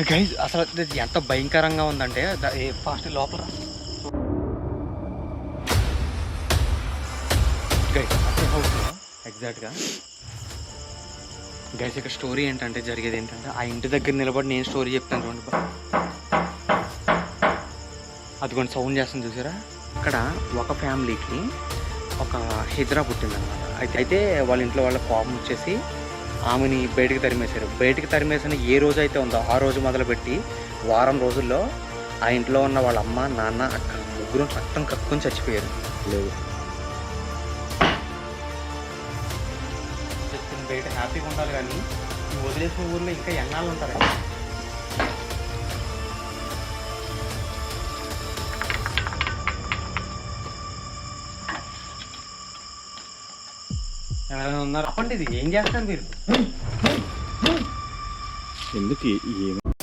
Guys అసలు ఇది ఎంత భయంకరంగా ఉందంటే ఫాస్ట్ లోపల గైజ్ అదే హౌస్లో ఎగ్జాక్ట్గా. గైజ్ ఇక్కడ స్టోరీ ఏంటంటే జరిగేది ఏంటంటే ఆ ఇంటి దగ్గర నిలబడి నేను స్టోరీ చెప్తాను చూడండి. అది కొంచెం సౌండ్ చేస్తుంది చూసారా. ఇక్కడ ఒక ఫ్యామిలీకి ఒక హిజ్రా పుట్టిందనమాట. అయితే వాళ్ళ ఇంట్లో వాళ్ళ కోపం వచ్చేసి ఆమెని బయటికి తరిమేశారు. బయటికి తరిమేసిన ఏ రోజు అయితే ఉందో ఆ రోజు మొదలుపెట్టి వారం రోజుల్లో ఆ ఇంట్లో ఉన్న వాళ్ళ అమ్మ నాన్న అక్క ముగ్గురు రక్తం కక్కుని చచ్చిపోయారు. లేదు బయట హ్యాపీగా ఉండాలి కానీ వదిలేసిన ఊర్లో ఇంకా ఎన్నాళ్ళు ఉంటారు. ఎవరైనా ఉన్నారు అప్పండి. ఇది ఏం చేస్తారు మీరు? ఎందుకు